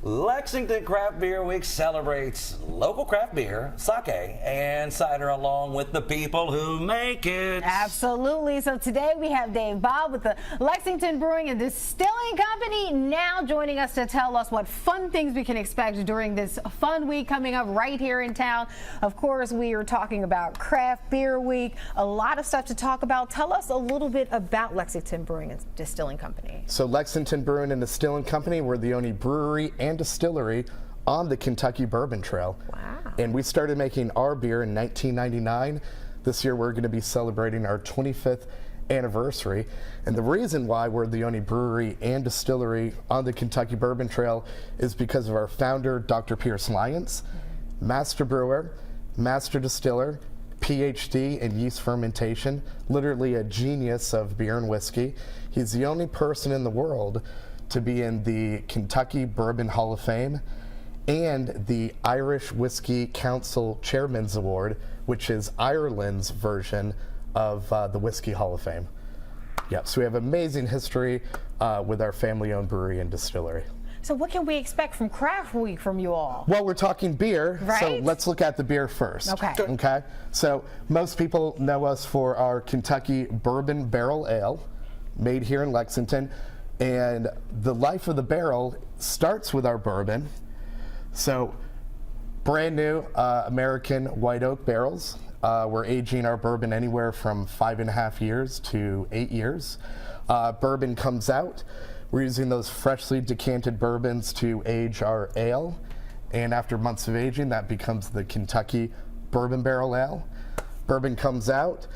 Lexington Craft Beer Week celebrates local craft beer, sake, and cider along with the people who make it. Absolutely. So today we have Dave Bob with the Lexington Brewing and Distilling Company now joining us to tell us what fun things we can expect during this fun week coming up right here in town. Of course, we are talking about Craft Beer Week, a lot of stuff to talk about. Tell us a little bit about Lexington Brewing and Distilling Company. So Lexington Brewing and Distilling Company, we're the only brewery and distillery on the Kentucky Bourbon Trail. Wow. And we started making our beer in 1999. This year we're going to be celebrating our 25th anniversary. And the reason why we're the only brewery and distillery on the Kentucky Bourbon Trail is because of our founder, Dr. Pierce Lyons, master brewer, master distiller, PhD in yeast fermentation, literally a genius of beer and whiskey. He's the only person in the world to be in the Kentucky Bourbon Hall of Fame and the Irish Whiskey Council Chairman's Award, which is Ireland's version of the Whiskey Hall of Fame. Yeah, so we have amazing history with our family-owned brewery and distillery. So what can we expect from Craft Week from you all? Well, we're talking beer, right? So let's look at the beer first. Okay. Okay. So most people know us for our Kentucky Bourbon Barrel Ale, made here in Lexington. And the life of the barrel starts with our bourbon. So brand new American white oak barrels. We're aging our bourbon anywhere from 5.5 years to 8 years. Bourbon comes out. We're using those freshly decanted bourbons to age our ale. And after months of aging, that becomes the Kentucky Bourbon Barrel Ale. Bourbon comes out.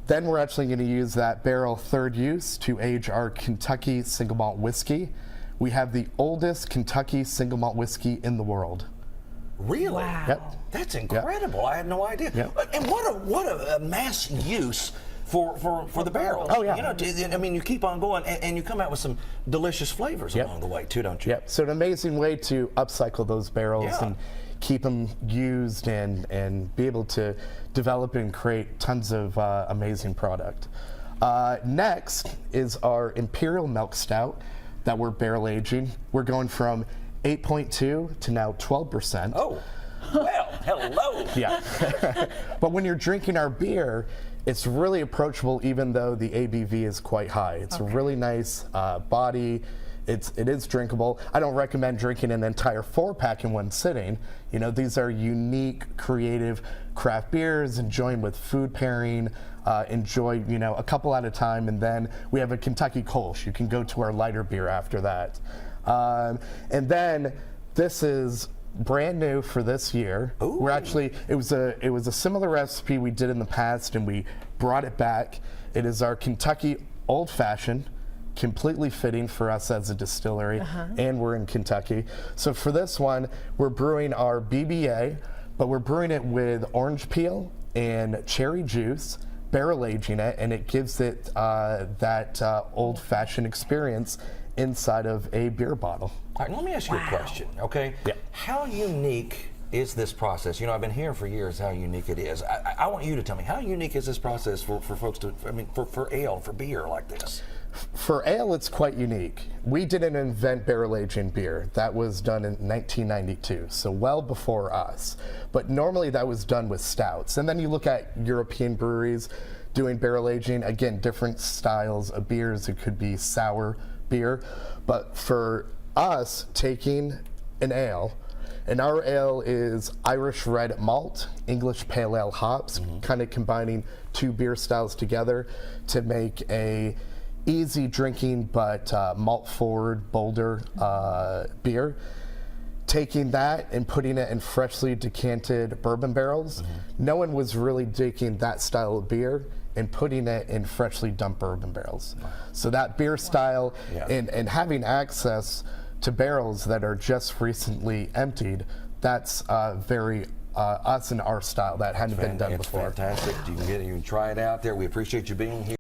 Then we're actually going to use that barrel third use to age our Kentucky single malt whiskey. We have the oldest Kentucky single malt whiskey in the world. Really? Wow. Yep. That's incredible. Yep. I had no idea. Yep. And what a mass use for the barrels. Oh, yeah. You know, I mean, you keep on going, and you come out with some delicious flavors Yep. along the way, too, don't you? Yep. So an amazing way to upcycle those barrels Yeah. and keep them used and be able to develop and create tons of amazing product. Next is our Imperial Milk Stout that we're barrel aging. We're going from 8.2 to now 12%. Oh, well, hello. Yeah. But when you're drinking our beer, it's really approachable even though the ABV is quite high. It's a really nice body. It is drinkable. I don't recommend drinking an entire 4-pack in one sitting. You know, these are unique, creative craft beers, enjoying with food pairing, enjoy, you know, a couple at a time, and then we have a Kentucky Kolsch. You can go to our lighter beer after that. And then this is brand new for this year. Ooh. We're actually, it was a similar recipe we did in the past, and we brought it back. It is our Kentucky Old Fashioned, completely fitting for us as a distillery, and we're in Kentucky. So for this one, we're brewing our BBA, but we're brewing it with orange peel and cherry juice, barrel aging it, and it gives it that old-fashioned experience inside of a beer bottle. All right, let me ask you a question, okay? Yeah. How unique is this process? You know, I've been hearing for years how unique it is. I want you to tell me, how unique is this process for folks to, I mean, for ale, for beer like this? For ale, it's quite unique. We didn't invent barrel aging beer. That was done in 1992, so well before us. But normally that was done with stouts. And then you look at European breweries doing barrel aging, again, different styles of beers. It could be sour beer. But for us, taking an ale, and our ale is Irish red malt, English pale ale hops, kind of combining two beer styles together to make a easy drinking but malt forward, bolder beer. Taking that and putting it in freshly decanted bourbon barrels. No one was really taking that style of beer and putting it in freshly dumped bourbon barrels. So that beer style and having access to barrels that are just recently emptied, that's very us and our style that hadn't been done before. Fantastic. You can try it out there. We appreciate you being here.